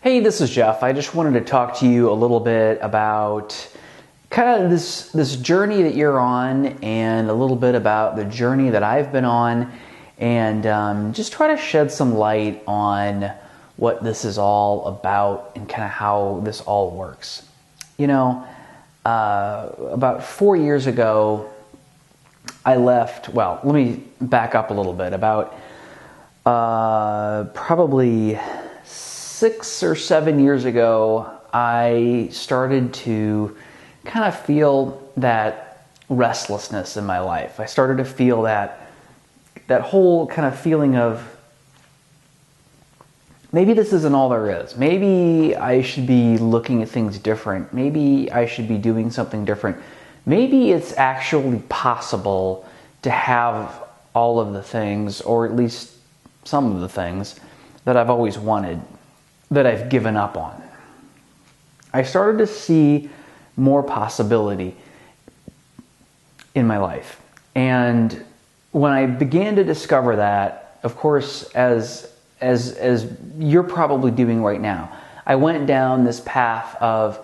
Hey, this is Jeff. I just wanted to talk to you a little bit about kind of this journey that you're on and a little bit about the journey that I've been on and just try to shed some light on what this is all about and kind of how this all works. About 4 years ago, I left, well, let me back up a little bit. About probably 6 or 7 years ago, I started to kind of feel that restlessness in my life. I started to feel that whole kind of feeling of maybe this isn't all there is. Maybe I should be looking at things different. Maybe I should be doing something different. Maybe it's actually possible to have all of the things, or at least some of the things that I've always wanted, that I've given up on. I started to see more possibility in my life. And when I began to discover that, of course, as you're probably doing right now, I went down this path of,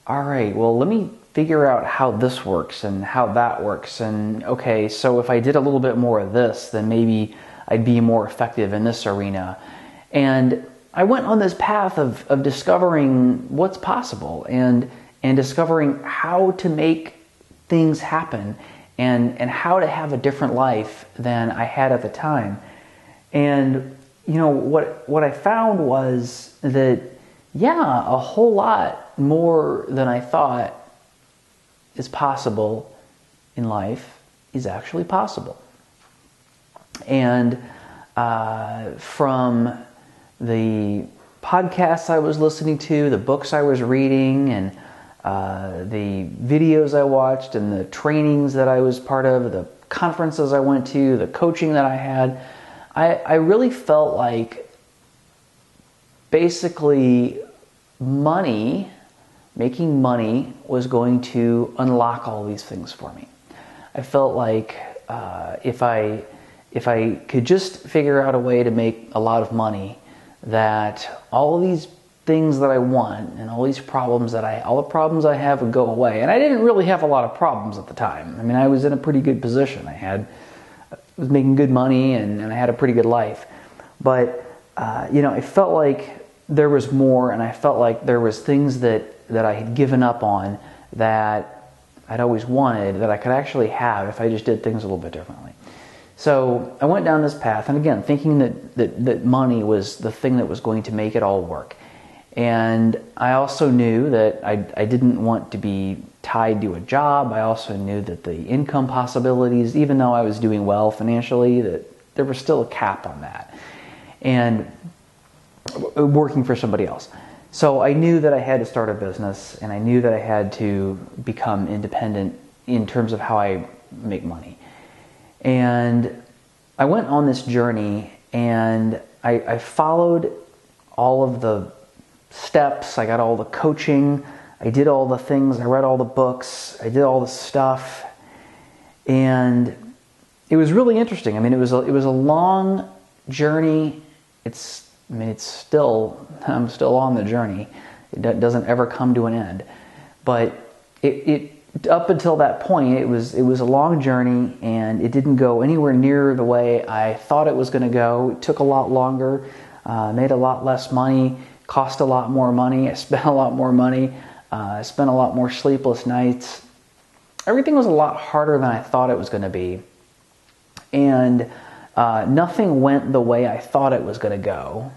all right, well, let me figure out how this works and how that works. And okay, so if I did a little bit more of this, then maybe I'd be more effective in this arena. And I went on this path of discovering what's possible and discovering how to make things happen and how to have a different life than I had at the time. And what I found was that, yeah, a whole lot more than I thought is possible in life is actually possible. And from the podcasts I was listening to, the books I was reading, and the videos I watched, and the trainings that I was part of, the conferences I went to, the coaching that I had, I really felt like basically making money was going to unlock all these things for me. I felt like if I could just figure out a way to make a lot of money, that all of these things that I want and all the problems I have would go away. And I didn't really have a lot of problems at the time. I mean, I was in a pretty good position. I was making good money and I had a pretty good life. But, I felt like there was more, and I felt like there was things that I had given up on that I'd always wanted that I could actually have if I just did things a little bit differently. So I went down this path, and again, thinking that money was the thing that was going to make it all work. And I also knew that I didn't want to be tied to a job. I also knew that the income possibilities, even though I was doing well financially, that there was still a cap on that. And working for somebody else. So I knew that I had to start a business, and I knew that I had to become independent in terms of how I make money. And I went on this journey, and I followed all of the steps. I got all the coaching. I did all the things. I read all the books. I did all the stuff. And it was really interesting. I mean, it was a long journey. I'm still on the journey. It doesn't ever come to an end. But it up until that point, it was a long journey, and it didn't go anywhere near the way I thought it was going to go. It took a lot longer, made a lot less money, cost a lot more money. I spent a lot more money. I spent a lot more sleepless nights. Everything was a lot harder than I thought it was going to be. And nothing went the way I thought it was going to go.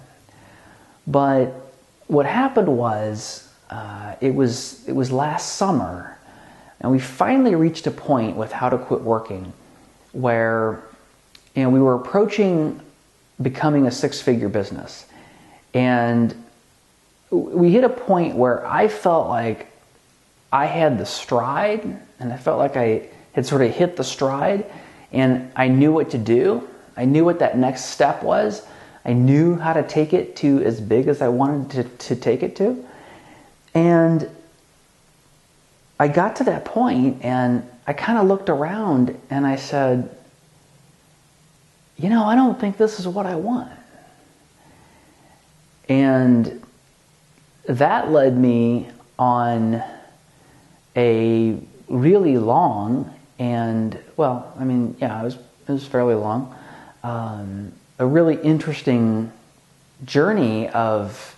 But what happened was, it was last summer, and we finally reached a point with How to Quit Working where we were approaching becoming a six-figure business. And we hit a point where I felt like I had the stride, and I felt like I had sort of hit the stride, and I knew what to do. I knew what that next step was. I knew how to take it to as big as I wanted to take it to. And I got to that point, and I kind of looked around, and I said, I don't think this is what I want. And that led me on a really long and, well, I mean, yeah, it was fairly long, a really interesting journey of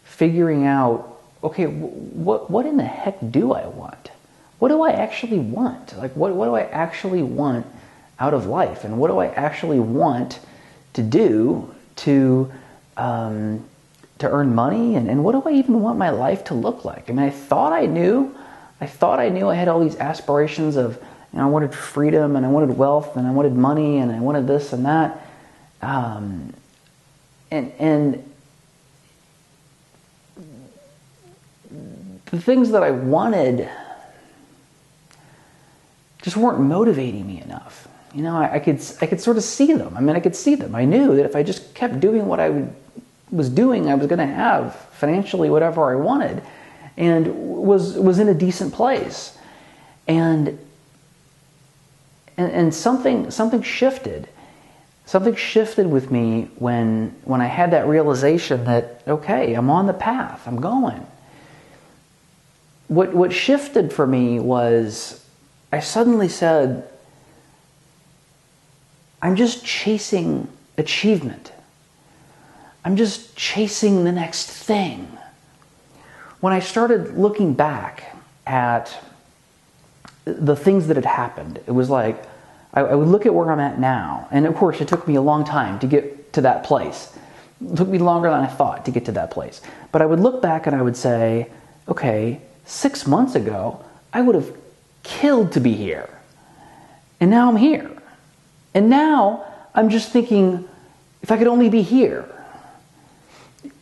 figuring out, okay, what in the heck do I want? What do I actually want? Like, what do I actually want out of life? And what do I actually want to do to earn money? And what do I even want my life to look like? I mean, I thought I knew I had all these aspirations of, you know, I wanted freedom and I wanted wealth and I wanted money and I wanted this and that. And the things that I wanted just weren't motivating me enough. You know, I could sort of see them. I mean, I could see them. I knew that if I just kept doing what I was doing, I was going to have financially whatever I wanted, and was in a decent place. And something shifted. Something shifted with me when I had that realization that, okay, I'm on the path. I'm going. What shifted for me was I suddenly said, I'm just chasing achievement. I'm just chasing the next thing. When I started looking back at the things that had happened, it was like, I would look at where I'm at now, and of course it took me a long time to get to that place. It took me longer than I thought to get to that place. But I would look back and I would say, okay, 6 months ago, I would have killed to be here. And now I'm here. And now I'm just thinking, if I could only be here.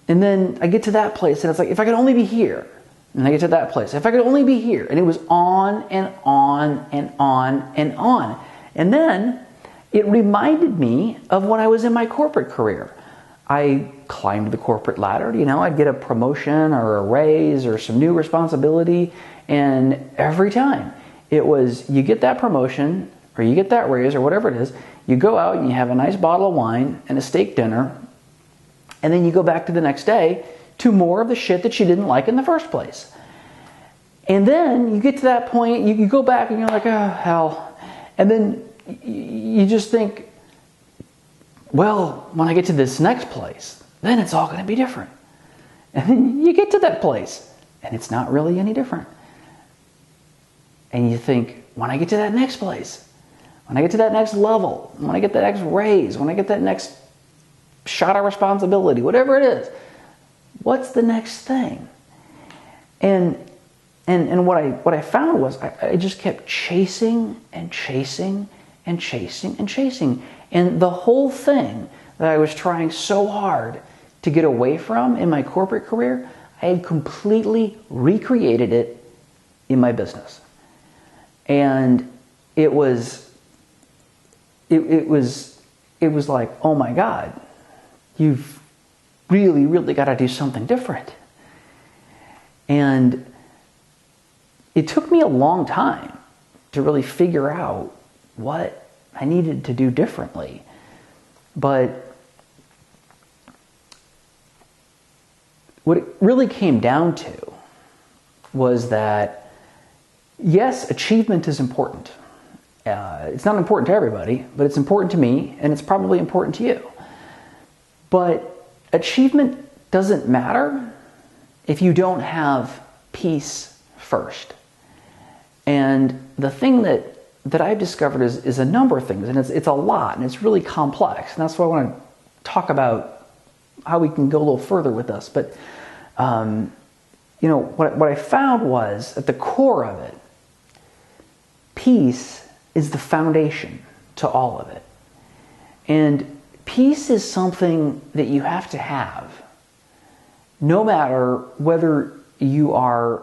And then I get to that place and it's like, if I could only be here. And I get to that place, if I could only be here. And it was on and on and on and on. And then it reminded me of when I was in my corporate career. I climbed the corporate ladder, you know, I'd get a promotion or a raise or some new responsibility. And every time it was, you get that promotion or you get that raise or whatever it is, you go out and you have a nice bottle of wine and a steak dinner, and then you go back to the next day to more of the shit that you didn't like in the first place. And then you get to that point, you go back and you're like, oh, hell. And then you just think, well, when I get to this next place, then it's all going to be different. And then you get to that place, and it's not really any different. And you think, when I get to that next place, when I get to that next level, when I get that next raise, when I get that next shot of responsibility, whatever it is, what's the next thing? And what I found was I just kept chasing and chasing and chasing and chasing. And the whole thing that I was trying so hard to get away from in my corporate career, I had completely recreated it in my business. And it was like, oh my God, you've really, really got to do something different. And it took me a long time to really figure out what I needed to do differently. But what it really came down to was that, yes, achievement is important. It's not important to everybody, but it's important to me, and it's probably important to you. But achievement doesn't matter if you don't have peace first. And the thing that I've discovered is a number of things, and it's a lot, and it's really complex. And that's why I want to talk about how we can go a little further with this. But what I found was at the core of it, peace is the foundation to all of it. And peace is something that you have to have, no matter whether you are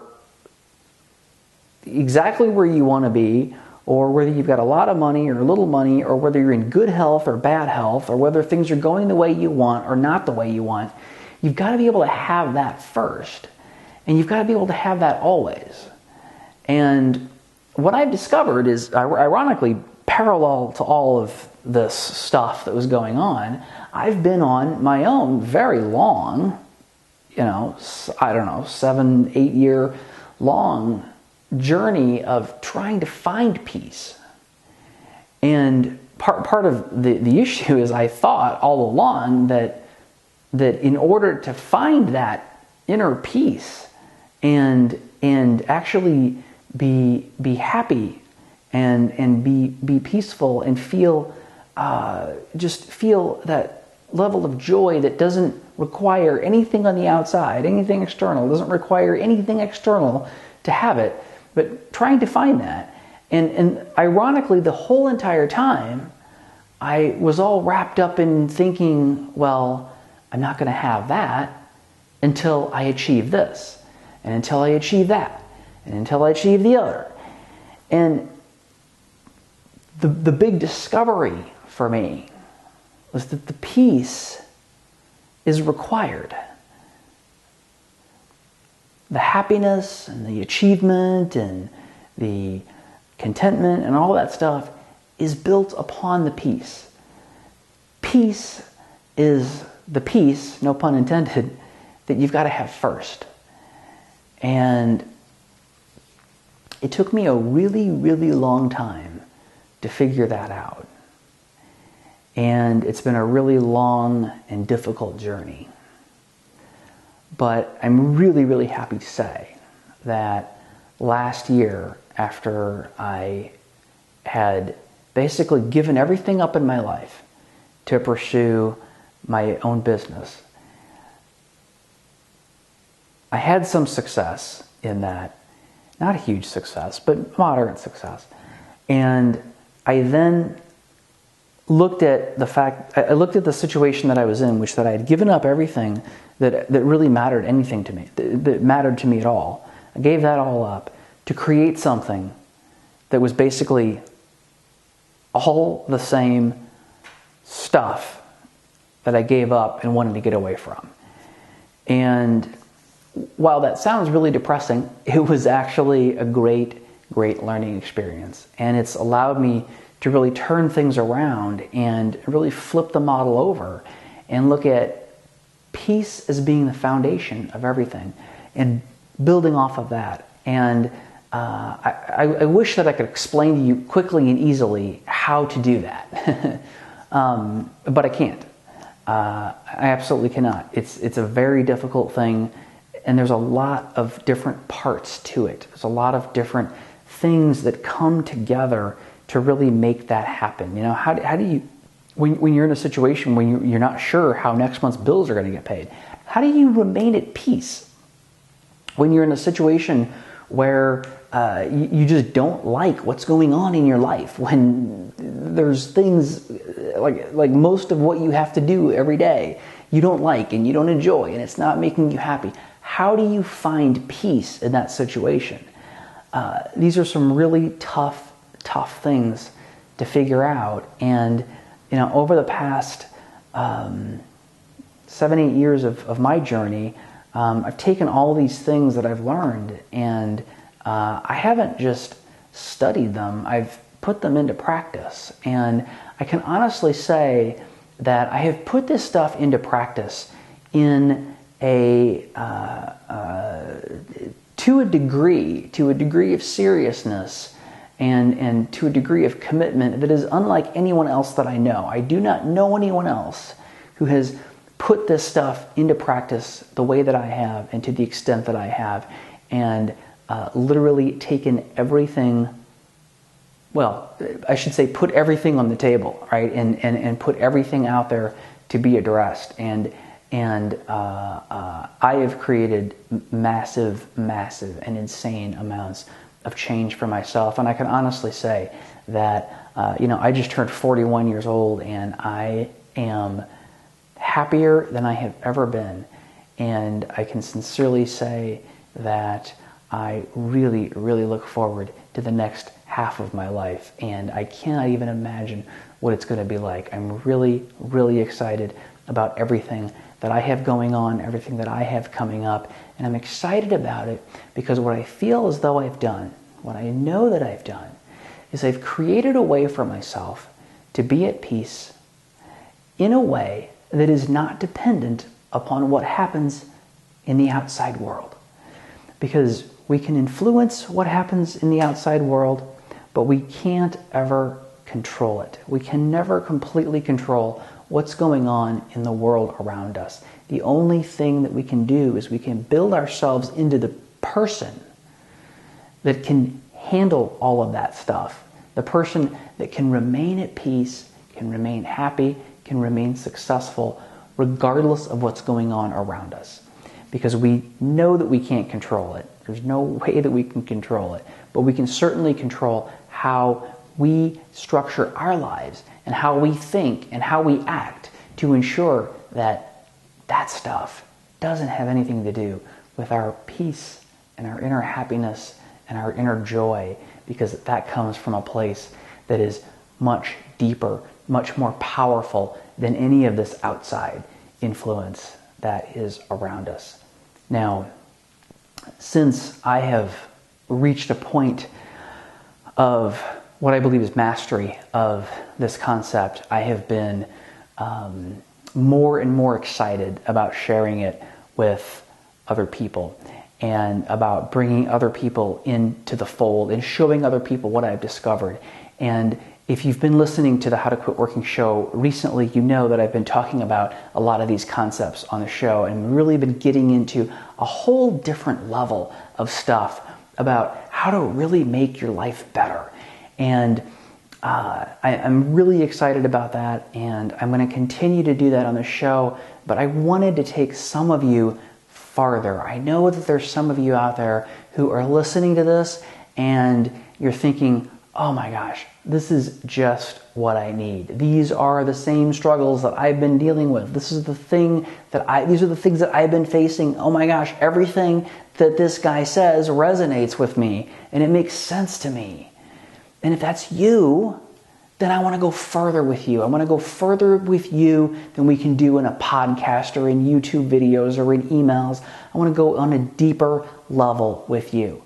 exactly where you want to be, or whether you've got a lot of money or little money, or whether you're in good health or bad health, or whether things are going the way you want or not the way you want. You've got to be able to have that first. And you've got to be able to have that always. And what I've discovered is, ironically, parallel to all of this stuff that was going on, I've been on my own very long, I don't know, 7, 8 year long journey of trying to find peace. And part of the issue is I thought all along that in order to find that inner peace and actually be happy and be peaceful and feel that level of joy that doesn't require anything on the outside, anything external, doesn't require anything external to have it, but trying to find that. And ironically, the whole entire time, I was all wrapped up in thinking, well, I'm not going to have that until I achieve this, and until I achieve that, and until I achieve the other. And the big discovery for me was that the peace is required. The happiness and the achievement and the contentment and all that stuff is built upon the peace. Peace is the peace, no pun intended, that you've got to have first. And it took me a really, really long time to figure that out. And it's been a really long and difficult journey. But I'm really, really happy to say that last year, after I had basically given everything up in my life to pursue my own business, I had some success in that. Not a huge success, but moderate success. And I then looked at the situation that I was in, which that I had given up everything that really mattered anything to me, that mattered to me at all. I gave that all up to create something that was basically all the same stuff that I gave up and wanted to get away from. And while that sounds really depressing, it was actually a great, great learning experience. And it's allowed me to really turn things around and really flip the model over and look at peace as being the foundation of everything and building off of that. And I wish that I could explain to you quickly and easily how to do that, but I can't. I absolutely cannot. It's a very difficult thing, and there's a lot of different parts to it. There's a lot of different things that come together to really make that happen. How do you, when you're in a situation when you're not sure how next month's bills are going to get paid, how do you remain at peace when you're in a situation where you just don't like what's going on in your life, when there's things like most of what you have to do every day you don't like and you don't enjoy and it's not making you happy? How do you find peace in that situation? These are some really tough things to figure out. And over the past 7-8 years of my journey, I've taken all these things that I've learned, and I haven't just studied them, I've put them into practice. And I can honestly say that I have put this stuff into practice in to a degree of seriousness and to a degree of commitment that is unlike anyone else that I know. I do not know anyone else who has put this stuff into practice the way that I have and to the extent that I have, and literally taken everything, well, I should say put everything on the table, right? And put everything out there to be addressed. And I have created massive and insane amounts of change for myself. And I can honestly say that, I just turned 41 years old, and I am happier than I have ever been. And I can sincerely say that I really, really look forward to the next half of my life. And I cannot even imagine what it's going to be like. I'm really, really excited about everything that I have going on, everything that I have coming up. And I'm excited about it because what I feel as though I've done, what I know that I've done, is I've created a way for myself to be at peace in a way that is not dependent upon what happens in the outside world. Because we can influence what happens in the outside world, but we can't ever control it. We can never completely control what's going on in the world around us. The only thing that we can do is we can build ourselves into the person that can handle all of that stuff. The person that can remain at peace, can remain happy, can remain successful, regardless of what's going on around us. Because we know that we can't control it. There's no way that we can control it. But we can certainly control how we structure our lives and how we think and how we act to ensure that that stuff doesn't have anything to do with our peace and our inner happiness and our inner joy, because that comes from a place that is much deeper, much more powerful than any of this outside influence that is around us. Now, since I have reached a point of what I believe is mastery of this concept, I have been more and more excited about sharing it with other people and about bringing other people into the fold and showing other people what I've discovered. And if you've been listening to the How to Quit Working show recently, you know that I've been talking about a lot of these concepts on the show and really been getting into a whole different level of stuff about how to really make your life better. And I'm really excited about that, and I'm going to continue to do that on the show, but I wanted to take some of you farther. I know that there's some of you out there who are listening to this and you're thinking, oh my gosh, this is just what I need. These are the same struggles that I've been dealing with. These are the things that I've been facing. Oh my gosh, everything that this guy says resonates with me and it makes sense to me. And if that's you, then I want to go further with you. I want to go further with you than we can do in a podcast or in YouTube videos or in emails. I want to go on a deeper level with you.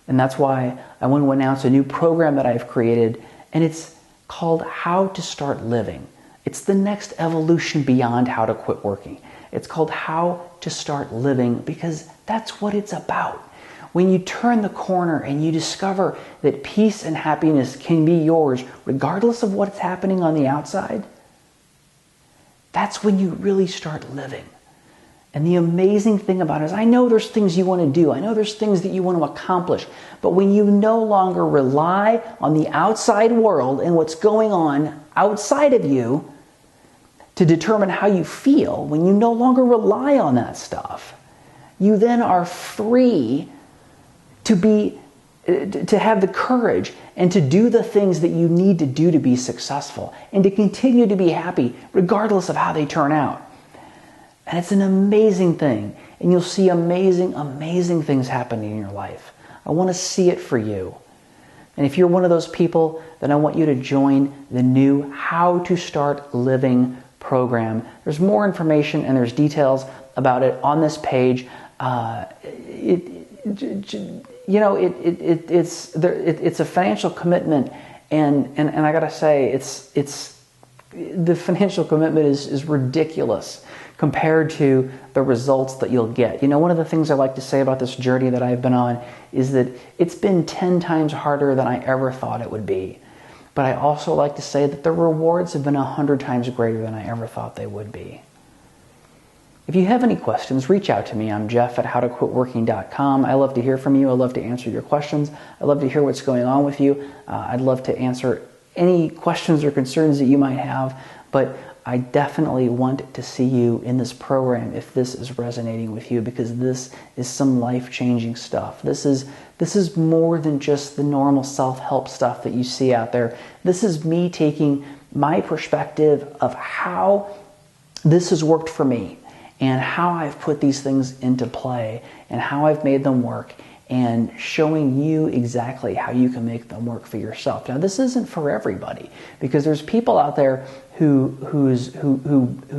And that's why I want to announce a new program that I've created, and it's called How to Start Living. It's the next evolution beyond How to Quit Working. It's called How to Start Living because that's what it's about. When you turn the corner and you discover that peace and happiness can be yours regardless of what's happening on the outside, that's when you really start living. And the amazing thing about it is, I know there's things you want to do. I know there's things that you want to accomplish. But when you no longer rely on the outside world and what's going on outside of you to determine how you feel, when you no longer rely on that stuff, you then are free to have the courage and to do the things that you need to do to be successful and to continue to be happy regardless of how they turn out. And it's an amazing thing. And you'll see amazing, amazing things happening in your life. I want to see it for you. And if you're one of those people, then I want you to join the new How to Start Living program. There's more information and there's details about it on this page. It's a financial commitment, and I gotta say, it's the financial commitment is ridiculous compared to the results that you'll get. You know, one of the things I like to say about this journey that I've been on is that it's been 10 times harder than I ever thought it would be. But I also like to say that the rewards have been 100 times greater than I ever thought they would be. If you have any questions, reach out to me. I'm Jeff at howtoquitworking.com. I love to hear from you. I love to answer your questions. I love to hear what's going on with you. I'd love to answer any questions or concerns that you might have, but I definitely want to see you in this program if this is resonating with you, because this is some life-changing stuff. This is more than just the normal self-help stuff that you see out there. This is me taking my perspective of how this has worked for me and how I've put these things into play and how I've made them work, and showing you exactly how you can make them work for yourself. Now, this isn't for everybody, because there's people out there who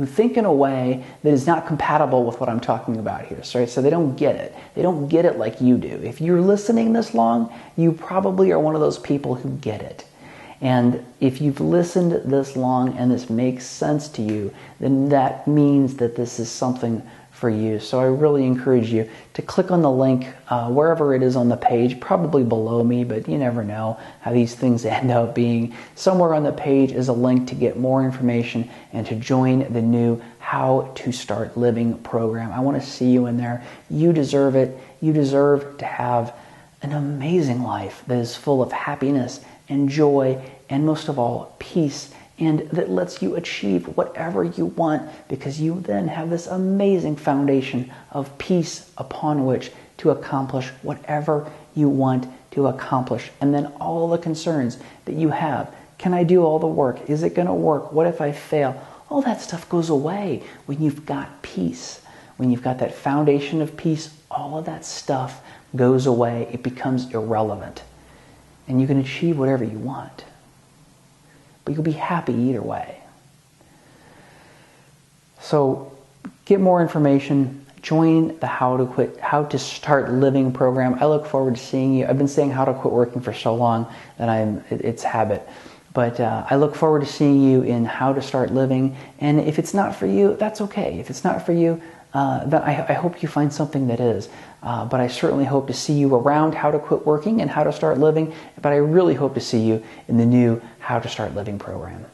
think in a way that is not compatible with what I'm talking about here. So they don't get it. They don't get it like you do. If you're listening this long, you probably are one of those people who get it. And if you've listened this long and this makes sense to you, then that means that this is something for you. So I really encourage you to click on the link wherever it is on the page, probably below me, but you never know how these things end up being. Somewhere on the page is a link to get more information and to join the new How to Start Living program. I want to see you in there. You deserve it. You deserve to have an amazing life that is full of happiness and joy and most of all, peace, and that lets you achieve whatever you want, because you then have this amazing foundation of peace upon which to accomplish whatever you want to accomplish. And then all the concerns that you have, can I do all the work? Is it going to work? What if I fail? All that stuff goes away when you've got peace. When you've got that foundation of peace, all of that stuff goes away. It becomes irrelevant. And you can achieve whatever you want. But you'll be happy either way. So get more information. Join the How to Start Living program. I look forward to seeing you. I've been saying How to Quit Working for so long that it's habit. But I look forward to seeing you in How to Start Living. And if it's not for you, that's okay. If it's not for you, then I hope you find something that is. But I certainly hope to see you around How to Quit Working and How to Start Living. But I really hope to see you in the new How to Start Living program.